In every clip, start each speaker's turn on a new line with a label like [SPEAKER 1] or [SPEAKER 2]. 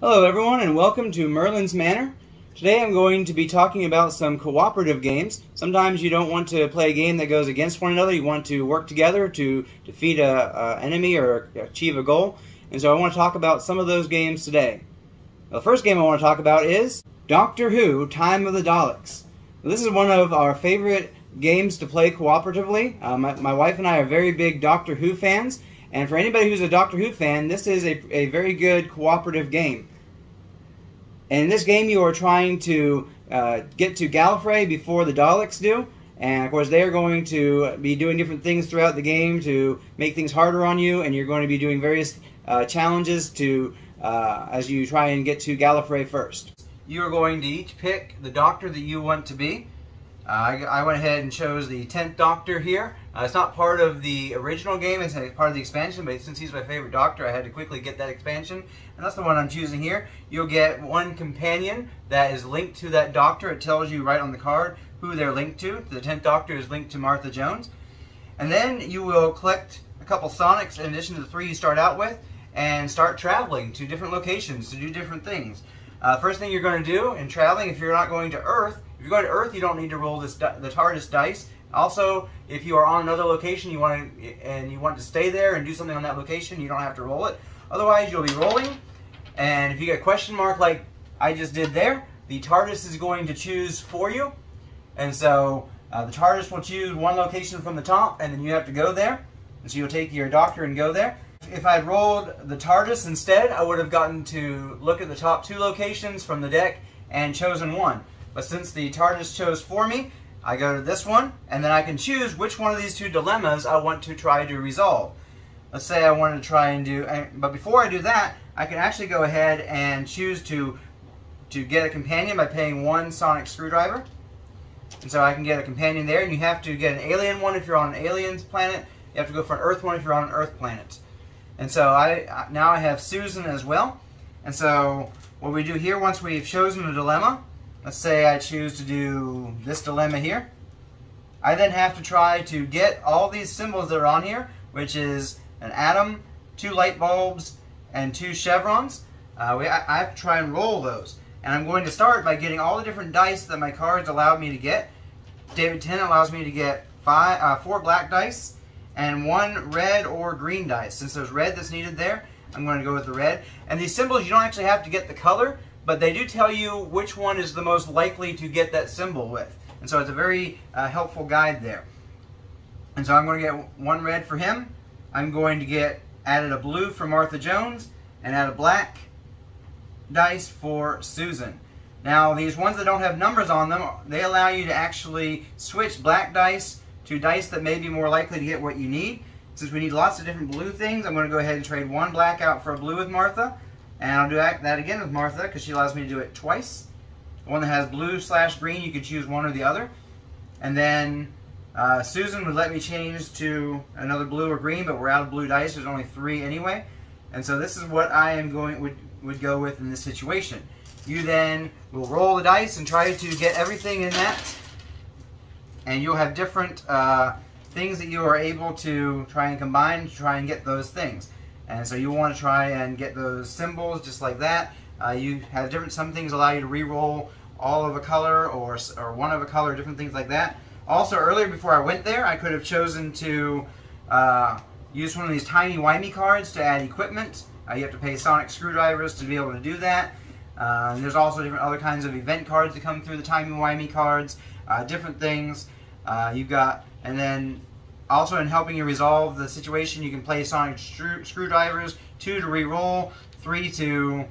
[SPEAKER 1] Hello everyone and welcome to Merlin's Manor. Today I'm going to be talking about some cooperative games. Sometimes you don't want to play a game that goes against one another. You want to work together to defeat an enemy or achieve a goal. And so I want to talk about some of those games today. The first game I want to talk about is Doctor Who: Time of the Daleks. This is one of our favorite games to play cooperatively. My wife and I are very big Doctor Who fans. And for anybody who's a Doctor Who fan, this is a very good cooperative game. And in this game, you are trying to get to Gallifrey before the Daleks do. And of course, they are going to be doing different things throughout the game to make things harder on you. And you're going to be doing various challenges to as you try and get to Gallifrey first. You are going to each pick the Doctor that you want to be. I went ahead and chose the 10th Doctor here. It's not part of the original game, it's part of the expansion, but since he's my favorite Doctor, I had to quickly get that expansion. And that's the one I'm choosing here. You'll get one companion that is linked to that Doctor. It tells you right on the card who they're linked to. The 10th Doctor is linked to Martha Jones. And then you will collect a couple Sonics in addition to the 3 you start out with, and start traveling to different locations to do different things. First thing you're going to do in traveling, if you're not going to Earth, if you're going to Earth, you don't need to roll the TARDIS dice. Also, if you are on another location you want to stay there and do something on that location, you don't have to roll it. Otherwise, you'll be rolling, and if you get a question mark like I just did there, the TARDIS is going to choose for you. And so the TARDIS will choose one location from the top, and then you have to go there. And so you'll take your Doctor and go there. If I'd rolled the TARDIS instead, I would have gotten to look at the top 2 locations from the deck and chosen one. But since the TARDIS chose for me, I go to this one, and then I can choose which one of these 2 dilemmas I want to try to resolve. Let's say I wanted to try and do, but before I do that, I can actually go ahead and choose to get a companion by paying 1 sonic screwdriver. And so I can get a companion there, and you have to get an alien one if you're on an alien planet. You have to go for an Earth one if you're on an Earth planet. And so now I have Susan as well. And so what we do here, once we've chosen a dilemma, let's say I choose to do this dilemma here. I then have to try to get all these symbols that are on here, which is an atom, 2 light bulbs, and 2 chevrons. I have to try and roll those. And I'm going to start by getting all the different dice that my cards allowed me to get. David 10 allows me to get 4 black dice and 1 red or green dice. Since there's red that's needed there, I'm going to go with the red. And these symbols, you don't actually have to get the color, but they do tell you which one is the most likely to get that symbol with. And so it's a very helpful guide there. And so I'm going to get 1 red for him. I'm going to get added a blue for Martha Jones and add a black dice for Susan. Now these ones that don't have numbers on them, they allow you to actually switch black dice to dice that may be more likely to get what you need. Since we need lots of different blue things, I'm going to go ahead and trade 1 black out for a blue with Martha. And I'll do that again with Martha because she allows me to do it twice. The one that has blue/green, you can choose one or the other. And then Susan would let me change to another blue or green, but we're out of blue dice. There's only 3 anyway. And so this is what I am would go with in this situation. You then will roll the dice and try to get everything in that. And you'll have different things that you are able to try and combine to try and get those things. And so you want to try and get those symbols just like that. You have some things allow you to re-roll all of a color or one of a color, different things like that. Also earlier before I went there, I could have chosen to use one of these timey-wimey cards to add equipment. You have to pay sonic screwdrivers to be able to do that. There's also different other kinds of event cards that come through the timey-wimey cards, different things. And then also in helping you resolve the situation, you can play sonic screwdrivers, 2 to re-roll, 3 to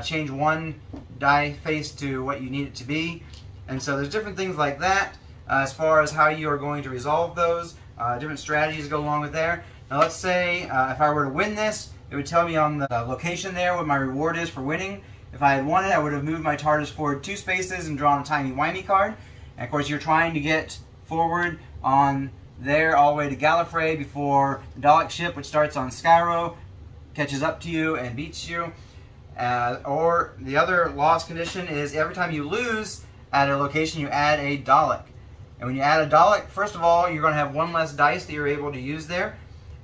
[SPEAKER 1] change 1 die face to what you need it to be. And so there's different things like that as far as how you are going to resolve those. Different strategies go along with there. Now let's say if I were to win this, it would tell me on the location there what my reward is for winning. If I had won it, I would have moved my TARDIS forward 2 spaces and drawn a timey-wimey card. And of course you're trying to get forward on there all the way to Gallifrey before the Dalek ship, which starts on Skyro, catches up to you and beats you. Or the other loss condition is every time you lose at a location, you add a Dalek. And when you add a Dalek, first of all, you're going to have 1 less dice that you're able to use there.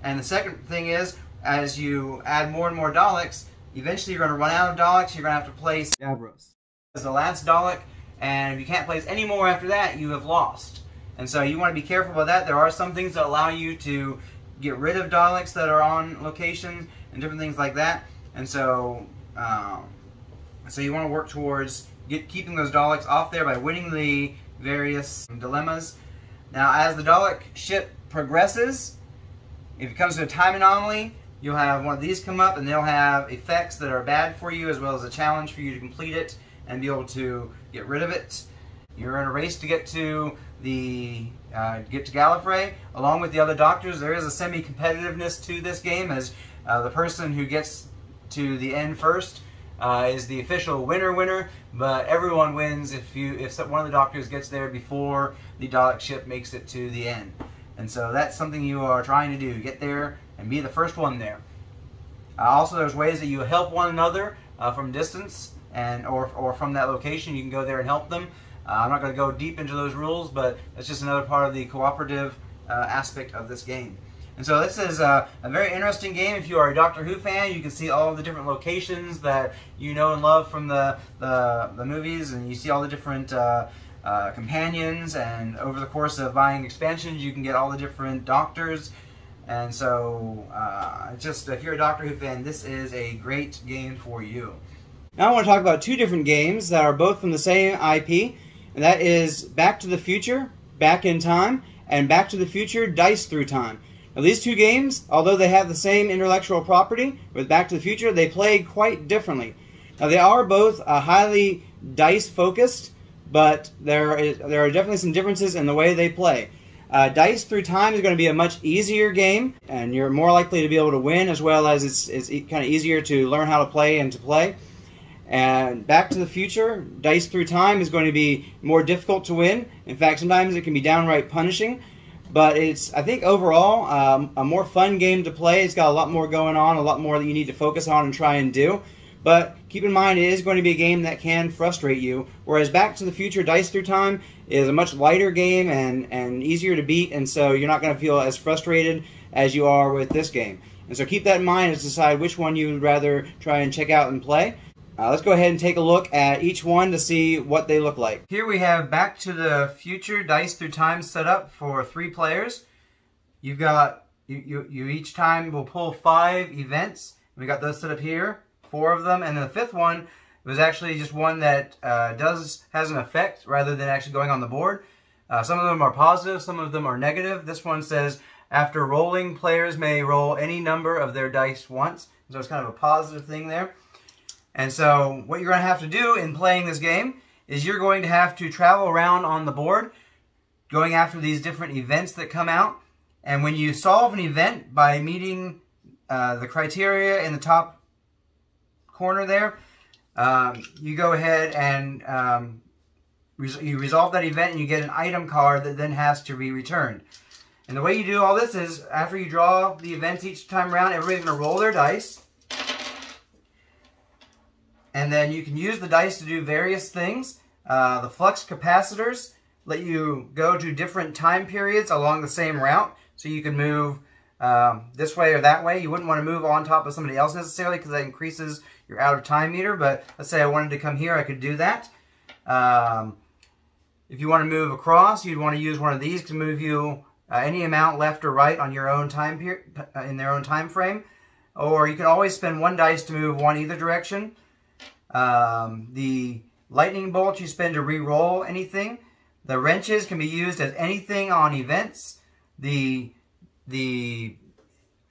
[SPEAKER 1] And the second thing is, as you add more and more Daleks, eventually you're going to run out of Daleks. You're going to have to place Davros as the last Dalek, and if you can't place any more after that, you have lost. And so you want to be careful about that. There are some things that allow you to get rid of Daleks that are on location and different things like that. And so, so you want to work towards keeping those Daleks off there by winning the various dilemmas. Now, as the Dalek ship progresses, if it comes to a time anomaly, you'll have one of these come up, and they'll have effects that are bad for you, as well as a challenge for you to complete it and be able to get rid of it. You're in a race to get to Gallifrey, along with the other Doctors. There is a semi-competitiveness to this game, as the person who gets to the end first is the official winner, but everyone wins if one of the Doctors gets there before the Dalek ship makes it to the end. And so that's something you are trying to do, get there and be the first one there. Also, there's ways that you help one another from distance or from that location. You can go there and help them. I'm not going to go deep into those rules, but that's just another part of the cooperative aspect of this game. And so this is a very interesting game. If you are a Doctor Who fan, you can see all of the different locations that you know and love from the movies, and you see all the different companions, and over the course of buying expansions, you can get all the different Doctors. And so, if you're a Doctor Who fan, this is a great game for you. Now I want to talk about two different games that are both from the same IP, and that is Back to the Future, Back in Time, and Back to the Future, Dice Through Time. Now these two games, although they have the same intellectual property with Back to the Future, they play quite differently. Now they are both highly dice-focused, but there are definitely some differences in the way they play. Dice Through Time is going to be a much easier game, and you're more likely to be able to win, as well as it's kind of easier to learn how to play and to play. And Back to the Future, Dice Through Time is going to be more difficult to win. In fact, sometimes it can be downright punishing. But it's, I think, overall, a more fun game to play. It's got a lot more going on, a lot more that you need to focus on and try and do. But keep in mind, it is going to be a game that can frustrate you, whereas Back to the Future Dice Through Time is a much lighter game and easier to beat, and so you're not going to feel as frustrated as you are with this game. And so keep that in mind as to decide which one you would rather try and check out and play. Let's go ahead and take a look at each one to see what they look like. Here we have Back to the Future Dice Through Time set up for 3 players. You've got, you each time will pull 5 events. We got those set up here, 4 of them, and then the 5th one was actually just one that has an effect rather than actually going on the board. Some of them are positive, some of them are negative. This one says, after rolling, players may roll any number of their dice once. So it's kind of a positive thing there. And so what you're going to have to do in playing this game is you're going to have to travel around on the board, going after these different events that come out. And when you solve an event by meeting the criteria in the top corner there, you go ahead and you resolve that event, and you get an item card that then has to be returned. And the way you do all this is, after you draw the events each time around, everybody's going to roll their dice. And then you can use the dice to do various things. The flux capacitors let you go to different time periods along the same route. So you can move this way or that way. You wouldn't want to move on top of somebody else necessarily, because that increases your out of time meter. But let's say I wanted to come here, I could do that. If you want to move across, you'd want to use one of these to move you any amount left or right on your own time period, in their own time frame. Or you can always spend 1 dice to move one either direction. The lightning bolt you spend to re-roll anything. The wrenches can be used as anything on events. The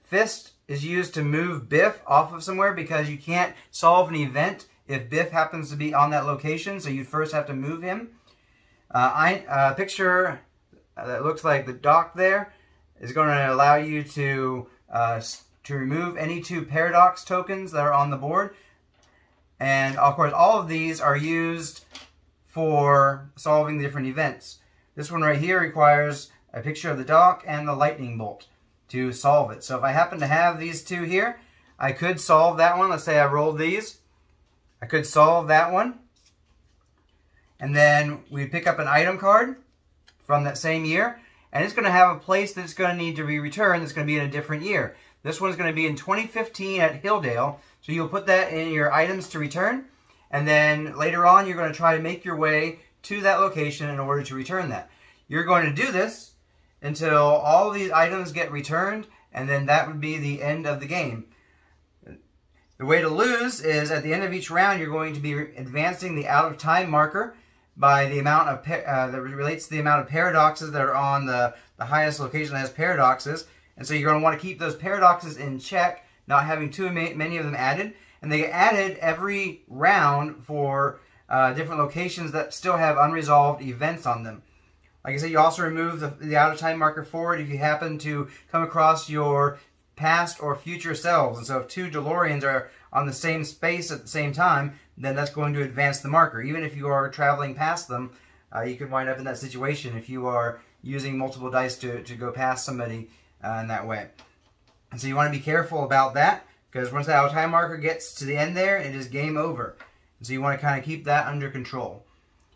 [SPEAKER 1] fist is used to move Biff off of somewhere, because you can't solve an event if Biff happens to be on that location, so you first have to move him. A picture that looks like the dock there is going to allow you to remove any 2 paradox tokens that are on the board. And of course, all of these are used for solving the different events. This one right here requires a picture of the dock and the lightning bolt to solve it. So if I happen to have these 2 here, I could solve that one. Let's say I rolled these. I could solve that one. And then we pick up an item card from that same year, and it's going to have a place that's going to need to be returned that's going to be in a different year. This one's going to be in 2015 at Hilldale. So you'll put that in your items to return, and then later on you're going to try to make your way to that location in order to return that. You're going to do this until all these items get returned, and then that would be the end of the game. The way to lose is at the end of each round you're going to be advancing the out of time marker by the amount of that relates to the amount of paradoxes that are on the highest location that has paradoxes. And so you're going to want to keep those paradoxes in check, not having too many of them added. And they get added every round for different locations that still have unresolved events on them. Like I said, you also remove the out of time marker forward if you happen to come across your past or future selves. And so if two DeLoreans are on the same space at the same time, then that's going to advance the marker. Even if you are traveling past them, you could wind up in that situation if you are using multiple dice to go past somebody in that way. And so you want to be careful about that, because once that out of time marker gets to the end there, it is game over. And so you want to kind of keep that under control.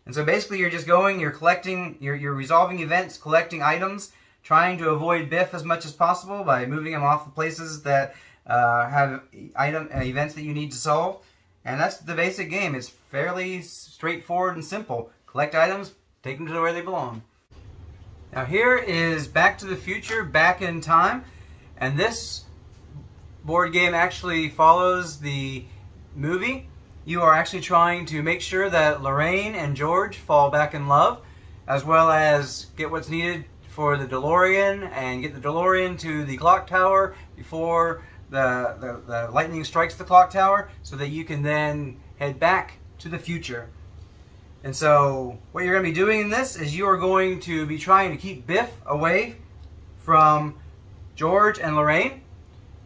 [SPEAKER 1] And so basically you're just going, you're collecting, you're resolving events, collecting items, trying to avoid Biff as much as possible by moving him off the places that have events that you need to solve. And that's the basic game. It's fairly straightforward and simple. Collect items, take them to where they belong. Now here is Back to the Future, Back in Time. And this board game actually follows the movie. You are actually trying to make sure that Lorraine and George fall back in love, as well as get what's needed for the DeLorean and get the DeLorean to the clock tower before the lightning strikes the clock tower, so that you can then head back to the future. And so what you're going to be doing in this is you are going to be trying to keep Biff away from George and Lorraine.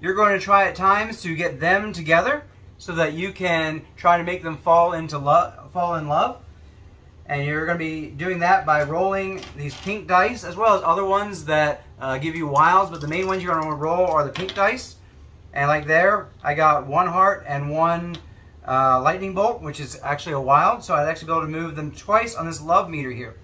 [SPEAKER 1] You're going to try at times to get them together so that you can try to make them fall in love. And you're going to be doing that by rolling these pink dice, as well as other ones that give you wilds, but the main ones you're going to roll are the pink dice. And like there, I got one heart and one lightning bolt, which is actually a wild, so I'd actually be able to move them twice on this love meter here.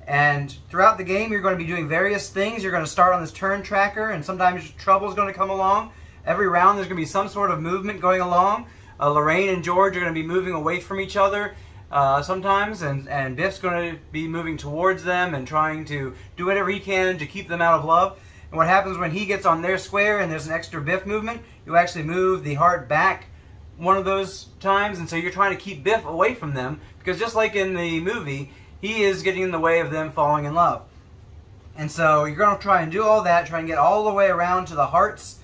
[SPEAKER 1] And throughout the game, you're going to be doing various things. You're going to start on this turn tracker, and sometimes trouble is going to come along. Every round, there's going to be some sort of movement going along. Lorraine and George are going to be moving away from each other sometimes, and Biff's going to be moving towards them and trying to do whatever he can to keep them out of love. And what happens when he gets on their square and there's an extra Biff movement, you actually move the heart back one of those times, and so you're trying to keep Biff away from them, because just like in the movie, he is getting in the way of them falling in love. And so you're going to try and do all that, try and get all the way around to the hearts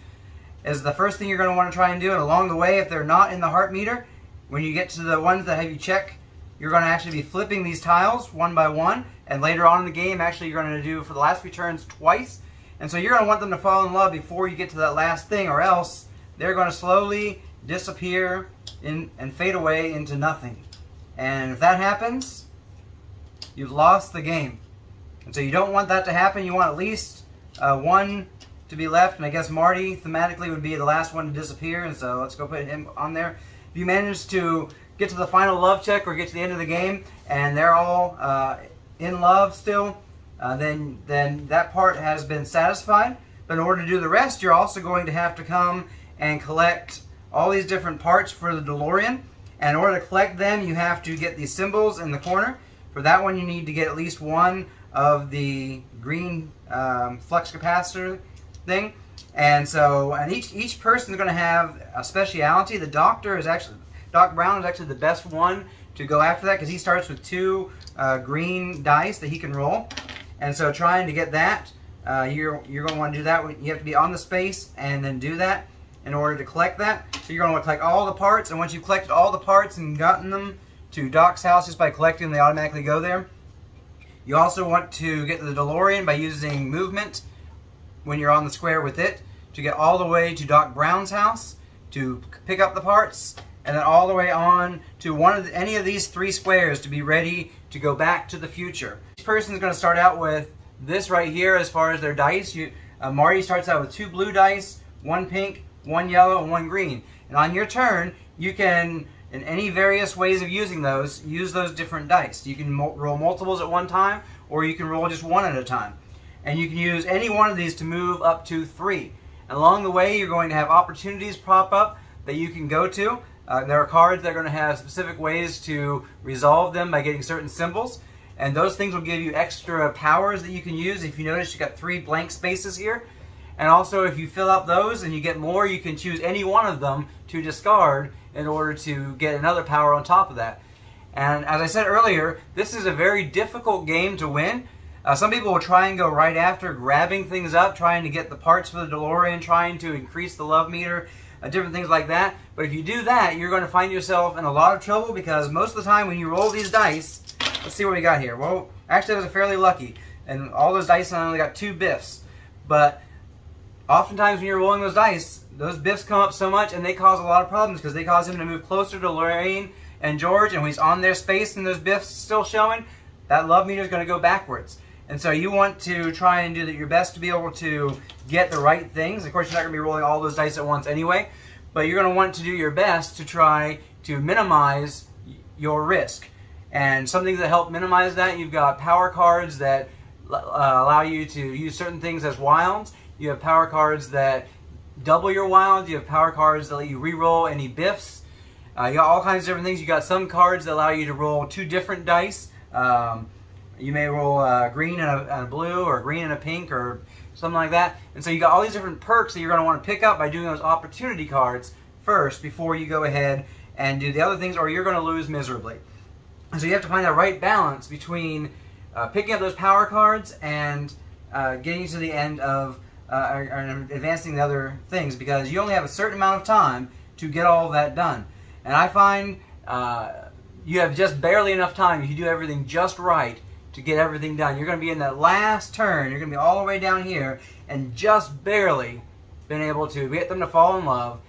[SPEAKER 1] is the first thing you're going to want to try and do. And along the way, if they're not in the heart meter, when you get to the ones that have you check, you're going to actually be flipping these tiles one by one. And later on in the game, actually, you're going to do for the last few turns twice. And so you're going to want them to fall in love before you get to that last thing, or else they're going to slowly disappear and fade away into nothing. And if that happens, you've lost the game. And so you don't want that to happen. You want at least one to be left, and I guess Marty thematically would be the last one to disappear, and so let's go put him on there. If you manage to get to the final love check or get to the end of the game and they're all in love still, then that part has been satisfied. But in order to do the rest, you're also going to have to come and collect all these different parts for the DeLorean. And in order to collect them, you have to get these symbols in the corner. For that one, you need to get at least one of the green flux capacitor thing. And so, and each person is going to have a speciality. The Doc Brown is actually the best one to go after that, because he starts with two green dice that he can roll. And so trying to get that, you're going to want to do that. You have to be on the space and then do that in order to collect that. So you're going to want to collect all the parts, and once you've collected all the parts and gotten them to Doc's house just by collecting them, they automatically go there. You also want to get the DeLorean by using movement when you're on the square with it to get all the way to Doc Brown's house to pick up the parts, and then all the way on to any of these three squares to be ready to go back to the future. Each person is going to start out with this right here as far as their dice. Marty starts out with 2 blue dice, 1 pink, 1 yellow, and 1 green. And on your turn, you can, in any various ways of using those, use those different dice. You can roll multiples at one time, or you can roll just one at a time. And you can use any one of these to move up to 3. And along the way, you're going to have opportunities pop up that you can go to. There are cards that are going to have specific ways to resolve them by getting certain symbols. And those things will give you extra powers that you can use. If you notice, you've got 3 blank spaces here. And also, if you fill out those and you get more, you can choose any one of them to discard in order to get another power on top of that. And as I said earlier, this is a very difficult game to win. Some people will try and go right after, grabbing things up, trying to get the parts for the DeLorean, trying to increase the love meter, different things like that. But if you do that, you're going to find yourself in a lot of trouble, because most of the time when you roll these dice, let's see what we got here. Well, actually I was fairly lucky, and all those dice, I only got 2 biffs. But oftentimes when you're rolling those dice, those biffs come up so much and they cause a lot of problems, because they cause him to move closer to Lorraine and George, and when he's on their space and those biffs still showing, that love meter is going to go backwards. And so you want to try and do your best to be able to get the right things. Of course, you're not going to be rolling all those dice at once anyway, but you're going to want to do your best to try to minimize your risk. And some things that help minimize that, you've got power cards that allow you to use certain things as wilds. You have power cards that double your wilds. You have power cards that let you re-roll any biffs. You got all kinds of different things. You got some cards that allow you to roll 2 different dice. You may roll green and a blue, or green and a pink, or something like that. And so you got all these different perks that you're going to want to pick up by doing those opportunity cards first before you go ahead and do the other things, or you're going to lose miserably. And so you have to find that right balance between picking up those power cards and getting to the end of advancing the other things, because you only have a certain amount of time to get all of that done. And I find you have just barely enough time if you do everything just right to get everything done. You're going to be in that last turn. You're going to be all the way down here and just barely been able to get them to fall in love,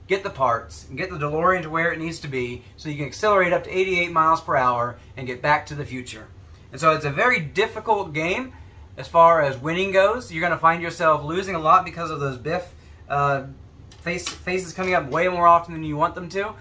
[SPEAKER 1] get the parts, and get the DeLorean to where it needs to be so you can accelerate up to 88 miles per hour and get back to the future. And so it's a very difficult game as far as winning goes. You're going to find yourself losing a lot because of those biff faces coming up way more often than you want them to.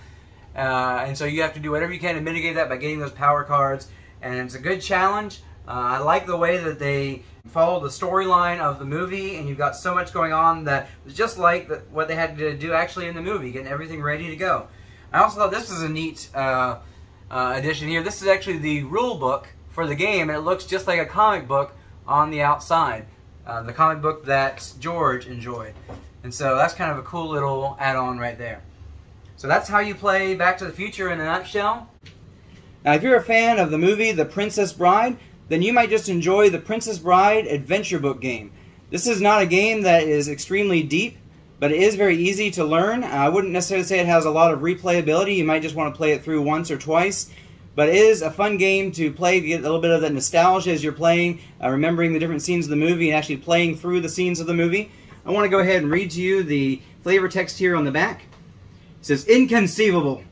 [SPEAKER 1] And so you have to do whatever you can to mitigate that by getting those power cards. And it's a good challenge. I like the way that they follow the storyline of the movie, and you've got so much going on that was just like what they had to do actually in the movie, getting everything ready to go. I also thought this was a neat addition here. This is actually the rule book for the game, and it looks just like a comic book on the outside. The comic book that George enjoyed. And so that's kind of a cool little add-on right there. So that's how you play Back to the Future in a nutshell. Now, if you're a fan of the movie The Princess Bride, then you might just enjoy the Princess Bride Adventure Book game. This is not a game that is extremely deep, but it is very easy to learn. I wouldn't necessarily say it has a lot of replayability. You might just want to play it through once or twice. But it is a fun game to play, to get a little bit of that nostalgia as you're playing, remembering the different scenes of the movie and actually playing through the scenes of the movie. I want to go ahead and read to you the flavor text here on the back. It says, "Inconceivable.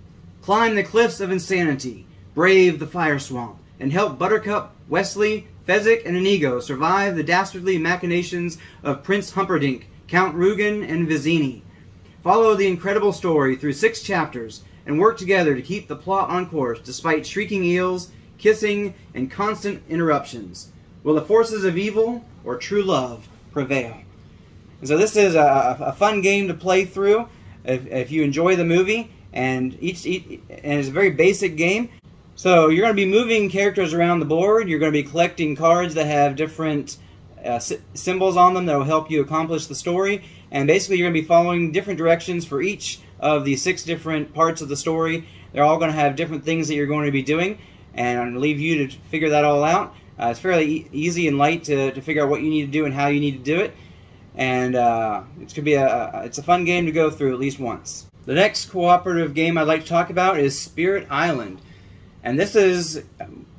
[SPEAKER 1] Climb the cliffs of insanity, brave the fire swamp, and help Buttercup, Wesley, Fezzik, and Inigo survive the dastardly machinations of Prince Humperdinck, Count Rugen, and Vizzini. Follow the incredible story through 6 chapters, and work together to keep the plot on course despite shrieking eels, kissing, and constant interruptions. Will the forces of evil or true love prevail?" And so this is a fun game to play through if you enjoy the movie, and it's a very basic game. So you're going to be moving characters around the board. You're going to be collecting cards that have different symbols on them that will help you accomplish the story. And basically you're going to be following different directions for each of the 6 different parts of the story. They're all going to have different things that you're going to be doing, and I'm going to leave you to figure that all out. It's fairly easy and light to figure out what you need to do and how you need to do it. And it's a fun game to go through at least once. The next cooperative game I'd like to talk about is Spirit Island. And this is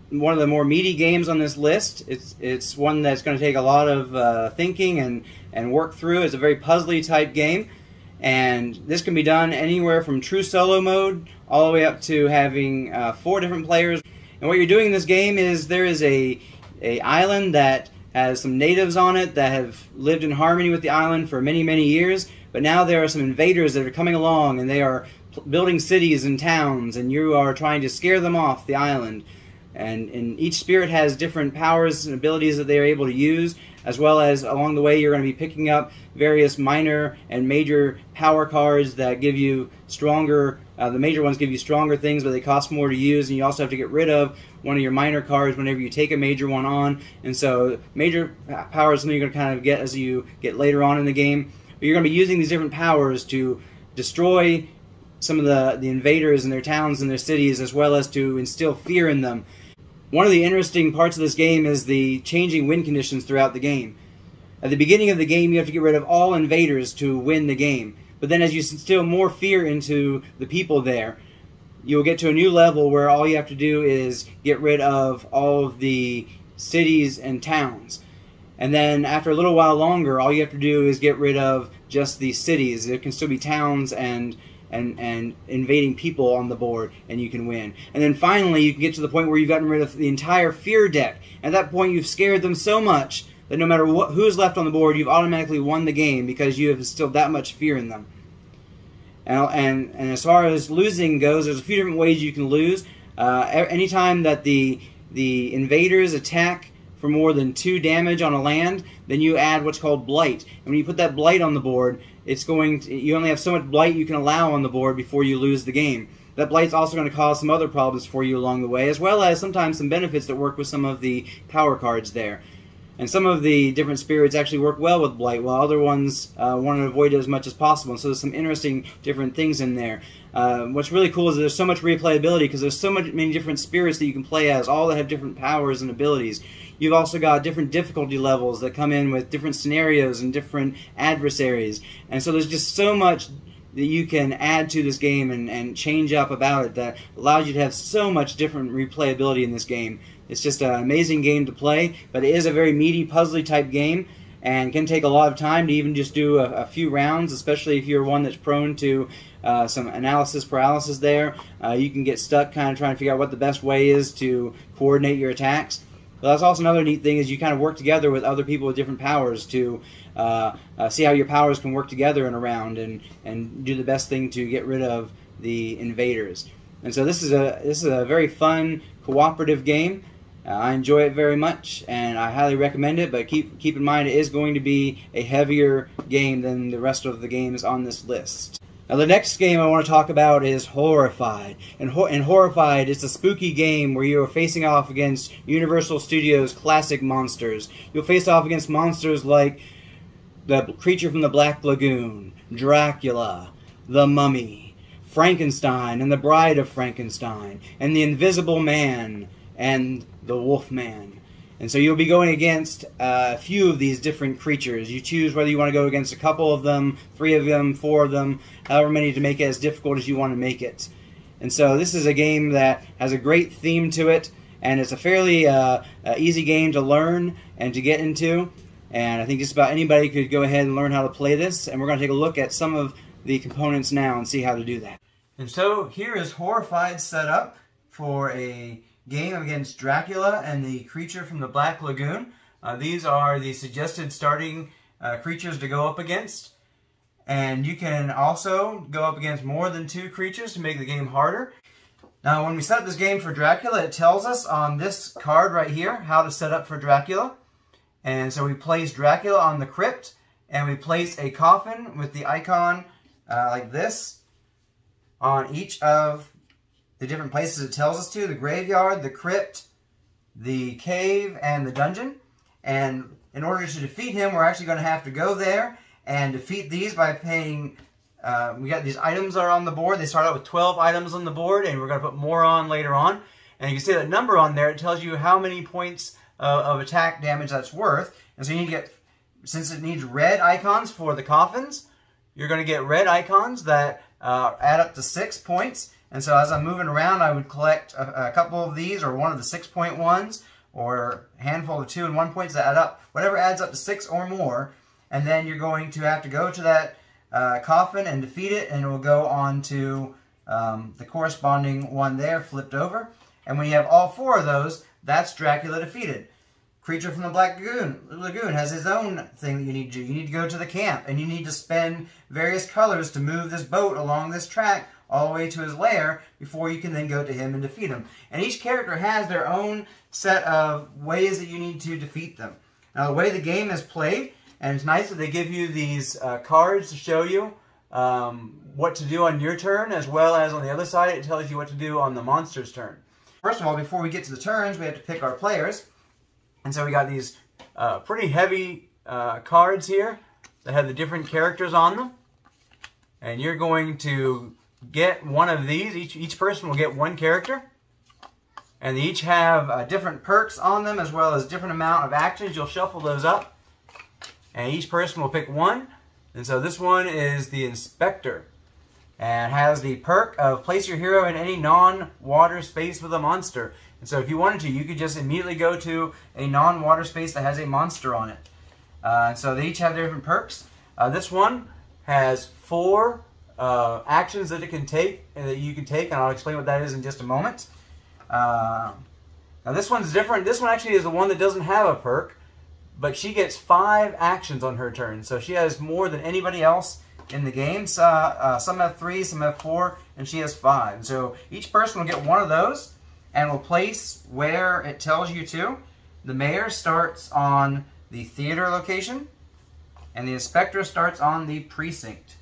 [SPEAKER 1] one of the more meaty games on this list. It's one that's going to take a lot of thinking and work through. It's a very puzzly type game. And this can be done anywhere from true solo mode all the way up to having 4 different players. And what you're doing in this game is there is a island that has some natives on it that have lived in harmony with the island for many, many years. But now there are some invaders that are coming along, and they are building cities and towns, and you are trying to scare them off the island And each spirit has different powers and abilities that they are able to use, as well as along the way you're going to be picking up various minor and major power cards that give you stronger, the major ones give you stronger things, but they cost more to use, and you also have to get rid of one of your minor cards whenever you take a major one on. And so major power is something you're going to kind of get as you get later on in the game. But you're going to be using these different powers to destroy some of the invaders in their towns and their cities, as well as to instill fear in them. One of the interesting parts of this game is the changing win conditions throughout the game. At the beginning of the game, you have to get rid of all invaders to win the game. But then as you instill more fear into the people there, you'll get to a new level where all you have to do is get rid of all of the cities and towns. And then after a little while longer, all you have to do is get rid of just the cities. There can still be towns and invading people on the board, and you can win. And then finally, you can get to the point where you've gotten rid of the entire fear deck. At that point, you've scared them so much that no matter who's left on the board, you've automatically won the game because you have instilled that much fear in them. And as far as losing goes, there's a few different ways you can lose. Anytime that the invaders attack for more than 2 damage on a land, then you add what's called blight. And when you put that blight on the board, you only have so much blight you can allow on the board before you lose the game. That blight's also going to cause some other problems for you along the way, as well as sometimes some benefits that work with some of the power cards there. And some of the different spirits actually work well with blight, while other ones want to avoid it as much as possible. And so there's some interesting different things in there. What's really cool is that there's so much replayability because there's so many different spirits that you can play as, all that have different powers and abilities. You've also got different difficulty levels that come in with different scenarios and different adversaries. And so there's just so much that you can add to this game and change up about it that allows you to have so much different replayability in this game. It's just an amazing game to play, but it is a very meaty, puzzly type game and can take a lot of time to even just do a few rounds, especially if you're one that's prone to some analysis paralysis there. You can get stuck kind of trying to figure out what the best way is to coordinate your attacks. But that's also another neat thing is you kind of work together with other people with different powers to see how your powers can work together in a round and do the best thing to get rid of the invaders. And so this is a very fun cooperative game. I enjoy it very much, and I highly recommend it, but keep in mind it is going to be a heavier game than the rest of the games on this list. Now the next game I want to talk about is Horrified. And Horrified is a spooky game where you are facing off against Universal Studios' classic monsters. You'll face off against monsters like the creature from the Black Lagoon, Dracula, the Mummy, Frankenstein and the Bride of Frankenstein, and the Invisible Man, and the Wolfman. And so you'll be going against a few of these different creatures. You choose whether you want to go against a couple of them, 3 of them, 4 of them, however many to make it as difficult as you want to make it. And so this is a game that has a great theme to it, and it's a fairly easy game to learn and to get into. And I think just about anybody could go ahead and learn how to play this. And we're going to take a look at some of the components now and see how to do that. And so here is Horrified set up for a game against Dracula and the creature from the Black Lagoon. These are the suggested starting creatures to go up against. And you can also go up against more than 2 creatures to make the game harder. Now when we set up this game for Dracula, it tells us on this card right here how to set up for Dracula. And so we place Dracula on the crypt, and we place a coffin with the icon like this on each of the different places it tells us to: the graveyard, the crypt, the cave, and the dungeon. And in order to defeat him, we're actually going to have to go there and defeat these by paying... we got these items are on the board. They start out with 12 items on the board, and we're going to put more on later on. And you can see that number on there. It tells you how many points of attack damage that's worth. And so you need to get... Since it needs red icons for the coffins, you're going to get red icons that add up to 6 points. And so as I'm moving around, I would collect a couple of these, or one of the 6-point ones, or a handful of 2 and 1 points that add up, whatever adds up to 6 or more. And then you're going to have to go to that coffin and defeat it, and it will go on to the corresponding one there, flipped over. And when you have all 4 of those, that's Dracula defeated. Creature from the Black Lagoon has his own thing that you need to do. You need to go to the camp, and you need to spend various colors to move this boat along this track all the way to his lair before you can then go to him and defeat him. And each character has their own set of ways that you need to defeat them. Now, the way the game is played, and it's nice that they give you these cards to show you what to do on your turn, as well as on the other side, it tells you what to do on the monster's turn. First of all, before we get to the turns, we have to pick our players. And so we got these pretty heavy cards here that have the different characters on them. And you're going to get one of these. Each person will get one character. And they each have different perks on them, as well as different amount of actions. You'll shuffle those up. And each person will pick one. And so this one is the Inspector. And has the perk of place your hero in any non-water space with a monster. And so if you wanted to, you could just immediately go to a non-water space that has a monster on it. And so they each have their different perks. This one has 4 actions that it can take, and that you can take, and I'll explain what that is in just a moment. Now this one's different. This one actually is the one that doesn't have a perk, but she gets 5 actions on her turn. So she has more than anybody else in the game. Some have 3, some have 4, and she has 5. So each person will get one of those and will place where it tells you to. The mayor starts on the theater location, and the inspector starts on the precinct.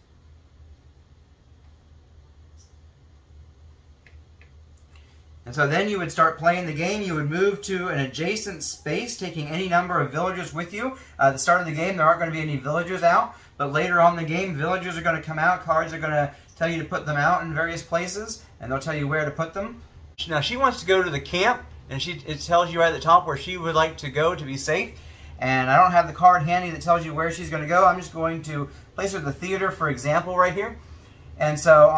[SPEAKER 1] And so then you would start playing the game. You would move to an adjacent space, taking any number of villagers with you. At the start of the game, there aren't going to be any villagers out, but later on in the game, villagers are going to come out. Cards are going to tell you to put them out in various places, and they'll tell you where to put them. Now, she wants to go to the camp, and it tells you right at the top where she would like to go to be safe. And I don't have the card handy that tells you where she's going to go. I'm just going to place her at the theater, for example, right here. And so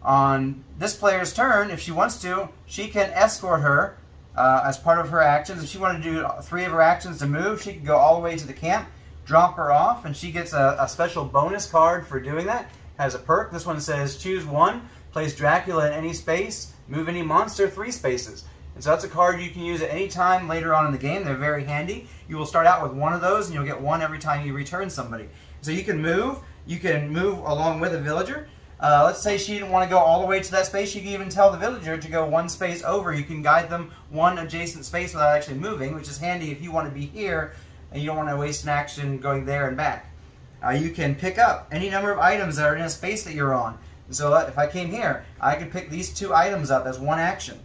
[SPEAKER 1] on this player's turn, if she wants to, she can escort her as part of her actions. If she wanted to do 3 of her actions to move, she can go all the way to the camp, drop her off, and she gets a special bonus card for doing that. Has a perk. This one says, choose 1, place Dracula in any space, move any monster 3 spaces. And so that's a card you can use at any time later on in the game. They're very handy. You will start out with 1 of those, and you'll get 1 every time you return somebody. So you can move. You can move along with a villager. Let's say she didn't want to go all the way to that space. You can even tell the villager to go 1 space over. You can guide them 1 adjacent space without actually moving, which is handy if you want to be here and you don't want to waste an action going there and back. You can pick up any number of items that are in a space that you're on. And so if I came here, I could pick these 2 items up as 1 action.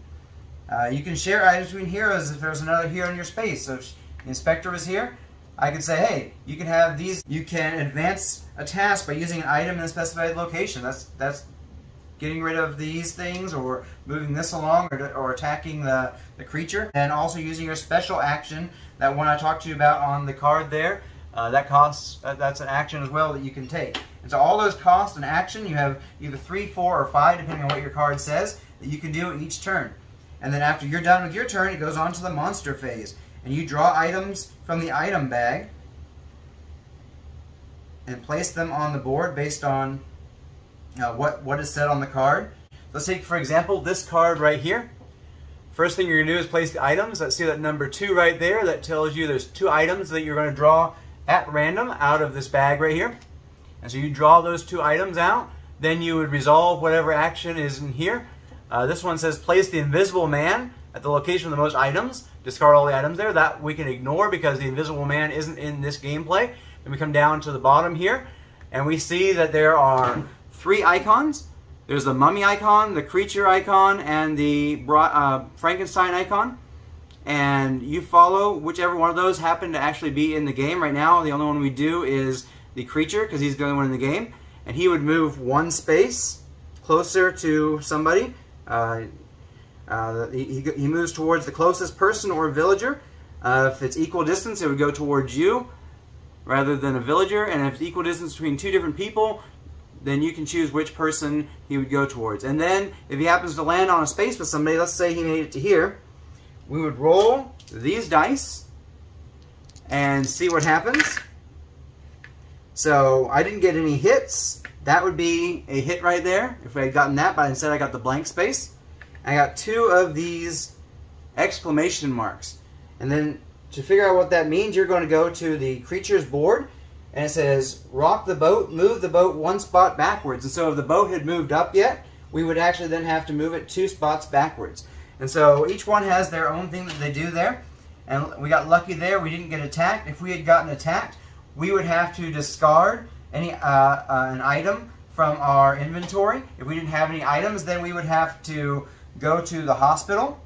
[SPEAKER 1] You can share items between heroes if there's another hero in your space. So if the inspector was here, I could say, hey, you can have these. You can advance a task by using an item in a specified location. That's getting rid of these things, or moving this along, or attacking the creature. And also using your special action, that one I talked to you about on the card there. That's an action as well that you can take. And so all those cost an action. You have either 3, 4, or 5, depending on what your card says, that you can do each turn. And then after you're done with your turn, it goes on to the monster phase. And you draw items from the item bag and place them on the board based on what is said on the card. Let's take, for example, this card right here. First thing you're going to do is place the items. Let's see that number 2 right there. That tells you there's 2 items that you're going to draw at random out of this bag right here. And so you draw those 2 items out. Then you would resolve whatever action is in here. This one says place the Invisible Man at the location of the most items. Discard all the items there. That we can ignore because the Invisible Man isn't in this gameplay. Then we come down to the bottom here, and we see that there are 3 icons. There's the mummy icon, the creature icon, and the Frankenstein icon. And you follow whichever one of those happen to actually be in the game. Right now, the only one we do is the creature, because he's the only one in the game. And he would move 1 space closer to somebody. He moves towards the closest person or villager. If it's equal distance, it would go towards you rather than a villager. And if it's equal distance between 2 different people, then you can choose which person he would go towards. And then if he happens to land on a space with somebody, let's say he made it to here, we would roll these dice and see what happens. So I didn't get any hits. That would be a hit right there if I had gotten that, but instead I got the blank space. I got 2 of these exclamation marks. And then to figure out what that means, you're going to go to the creature's board, and it says rock the boat, move the boat 1 spot backwards. And so if the boat had moved up yet, we would actually then have to move it 2 spots backwards. And so each one has their own thing that they do there. And we got lucky there, we didn't get attacked. If we had gotten attacked, we would have to discard any an item from our inventory. If we didn't have any items, then we would have to go to the hospital,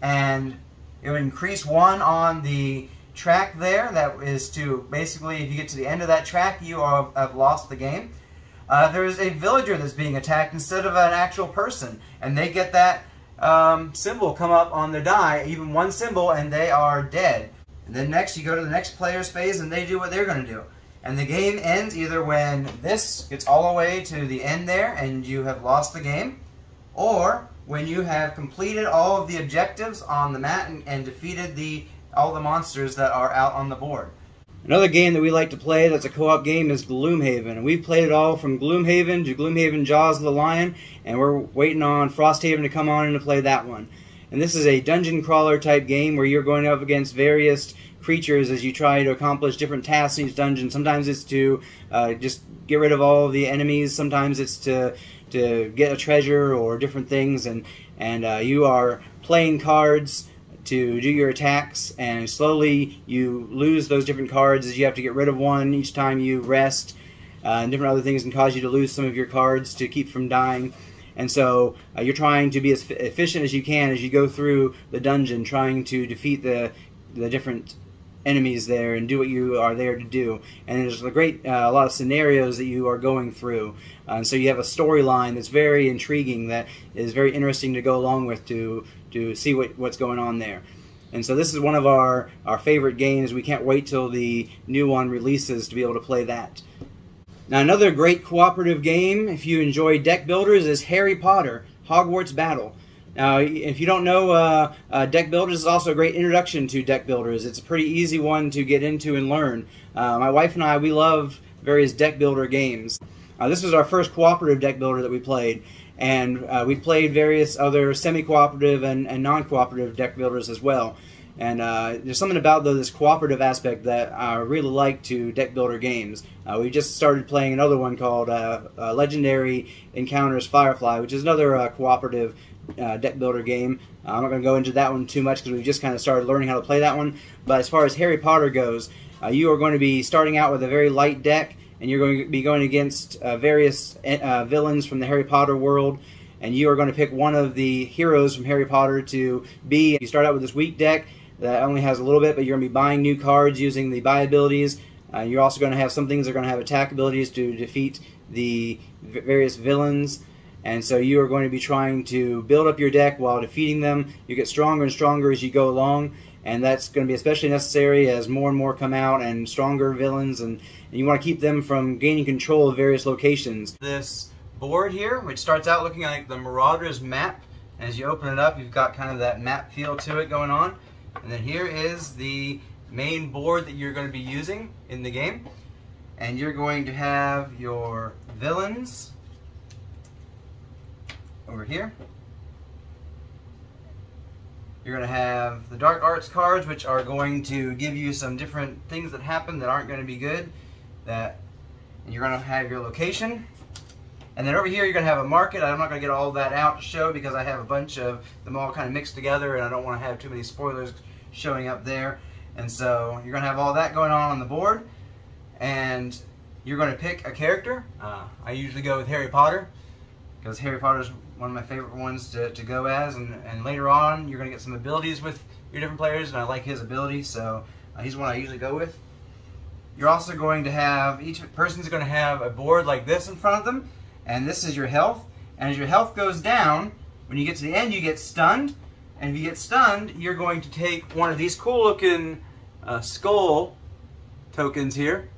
[SPEAKER 1] and it would increase 1 on the track there. That is to basically, if you get to the end of that track, you have lost the game. There's a villager that's being attacked instead of an actual person, and they get that symbol come up on their die, even 1 symbol, and they are dead. And then next, you go to the next player's phase, and they do what they're going to do. And the game ends either when this gets all the way to the end there, and you have lost the game, or when you have completed all of the objectives on the map and defeated all the monsters that are out on the board. Another game that we like to play that's a co-op game is Gloomhaven. And we've played it all from Gloomhaven to Gloomhaven Jaws of the Lion, and we're waiting on Frosthaven to come on and to play that one. And this is a dungeon crawler type game where you're going up against various creatures as you try to accomplish different tasks in each dungeon. Sometimes it's to just get rid of all of the enemies, sometimes it's to get a treasure or different things, and you are playing cards to do your attacks, and slowly you lose those different cards as you have to get rid of one each time you rest, and different other things can cause you to lose some of your cards to keep from dying. And so you're trying to be as efficient as you can as you go through the dungeon, trying to defeat the different enemies there and do what you are there to do. And there's a lot of scenarios that you are going through. And so you have a storyline that's very intriguing, that is very interesting to go along with to see what's going on there. And so this is one of our favorite games. We can't wait till the new one releases to be able to play that. Now, another great cooperative game, if you enjoy deck builders, is Harry Potter, Hogwarts Battle. Now, if you don't know, deck builders is also a great introduction to deck builders. It's a pretty easy one to get into and learn. My wife and I, we love various deck builder games. This was our first cooperative deck builder that we played, and we played various other semi-cooperative and non-cooperative deck builders as well. And there's something about this cooperative aspect that I really like to deck builder games. We just started playing another one called Legendary Encounters Firefly, which is another cooperative deck builder game. I'm not going to go into that one too much because we've just kind of started learning how to play that one. But as far as Harry Potter goes, you are going to be starting out with a very light deck, and you're going to be going against various villains from the Harry Potter world. And you are going to pick one of the heroes from Harry Potter to be. You start out with this weak deck that only has a little bit, but you're going to be buying new cards using the buy abilities. You're also going to have some things that are going to have attack abilities to defeat the various villains. And so you are going to be trying to build up your deck while defeating them. You get stronger and stronger as you go along, and that's going to be especially necessary as more and more come out and stronger villains, and you want to keep them from gaining control of various locations. This board here, which starts out looking like the Marauders map, and as you open it up, you've got kind of that map feel to it going on. And then here is the main board that you're going to be using in the game. And you're going to have your villains over here. You're going to have the Dark Arts cards, which are going to give you some different things that happen that aren't going to be good. And you're going to have your location. And then over here you're going to have a market. I'm not going to get all that out to show because I have a bunch of them all kind of mixed together, and I don't want to have too many spoilers showing up there. And so you're going to have all that going on the board. And you're going to pick a character. I usually go with Harry Potter because Harry Potter is one of my favorite ones to go as. And later on you're going to get some abilities with your different players, and I like his ability, so he's one I usually go with. You're also going to have, each person's going to have a board like this in front of them. And this is your health, and as your health goes down, when you get to the end, you get stunned, and if you get stunned, you're going to take one of these cool-looking skull tokens here,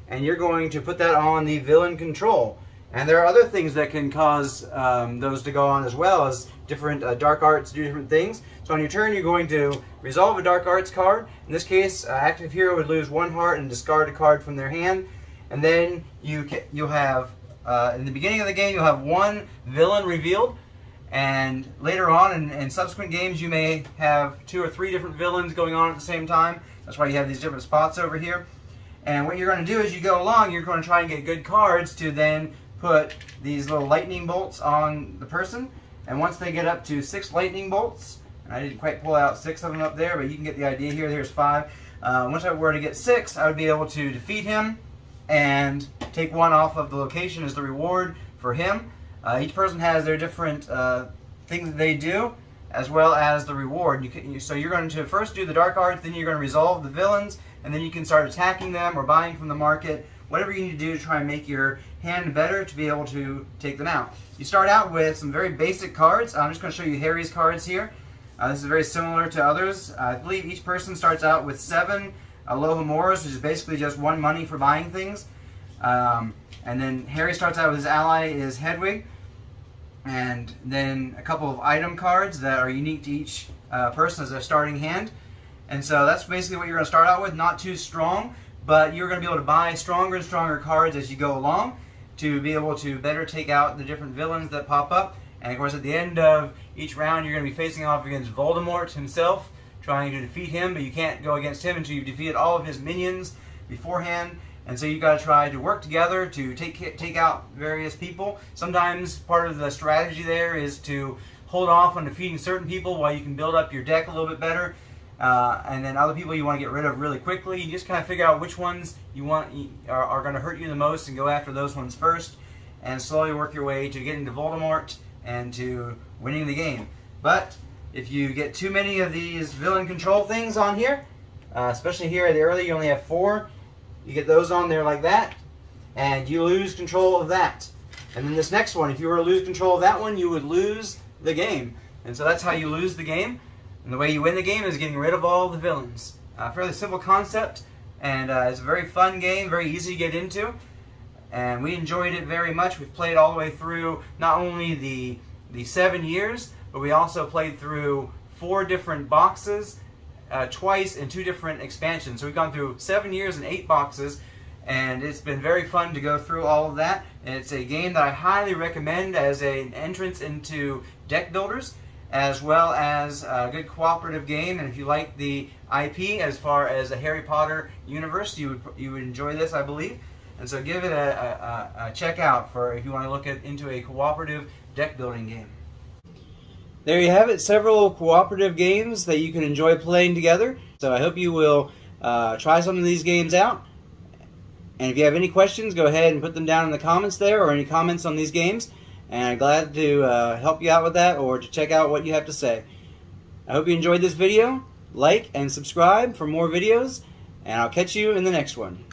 [SPEAKER 1] and you're going to put that on the villain control. And there are other things that can cause those to go on as well, as different dark arts do different things. So on your turn, you're going to resolve a dark arts card. In this case, active hero would lose 1 heart and discard a card from their hand, and then you'll have in the beginning of the game, you'll have 1 villain revealed, and later on in subsequent games, you may have 2 or 3 different villains going on at the same time. That's why you have these different spots over here. And what you're going to do as you go along, you're going to try and get good cards to then put these little lightning bolts on the person, and once they get up to 6 lightning bolts, and I didn't quite pull out 6 of them up there, but you can get the idea here. There's 5. Once I were to get 6, I would be able to defeat him and take 1 off of the location as the reward for him. Each person has their different things that they do, as well as the reward. So you're going to first do the dark arts, then you're going to resolve the villains, and then you can start attacking them or buying from the market, whatever you need to do to try and make your hand better to be able to take them out. You start out with some very basic cards. I'm just going to show you Harry's cards here. This is very similar to others. I believe each person starts out with 7 Aloha-Moras, which is basically just 1 money for buying things. And then Harry starts out with his ally is Hedwig, and then a couple of item cards that are unique to each person as a starting hand. And so that's basically what you're going to start out with. Not too strong, but you're going to be able to buy stronger and stronger cards as you go along to be able to better take out the different villains that pop up. And of course, at the end of each round, you're going to be facing off against Voldemort himself, trying to defeat him, but you can't go against him until you've defeated all of his minions beforehand. And so you've got to try to work together to take out various people. Sometimes part of the strategy there is to hold off on defeating certain people while you can build up your deck a little bit better. And then other people you want to get rid of really quickly. You just kind of figure out which ones you want are going to hurt you the most and go after those ones first, and slowly work your way to getting to Voldemort and to winning the game. But if you get too many of these villain control things on here, especially here at the early, you only have 4. You get those on there like that, and you lose control of that. And then this next one, if you were to lose control of that one, you would lose the game. And so that's how you lose the game. And the way you win the game is getting rid of all the villains. Fairly simple concept, and it's a very fun game, very easy to get into. And we enjoyed it very much. We've played all the way through not only the 7 years, but we also played through 4 different boxes, twice in 2 different expansions. So we've gone through 7 years and 8 boxes, and it's been very fun to go through all of that. And it's a game that I highly recommend as an entrance into deck builders, as well as a good cooperative game. And if you like the IP as far as the Harry Potter universe, you would enjoy this, I believe. And so give it a check out for if you want to look into a cooperative deck building game. There you have it, several cooperative games that you can enjoy playing together. So I hope you will try some of these games out. And if you have any questions, go ahead and put them down in the comments there, or any comments on these games. And I'm glad to help you out with that, or to check out what you have to say. I hope you enjoyed this video. Like and subscribe for more videos, and I'll catch you in the next one.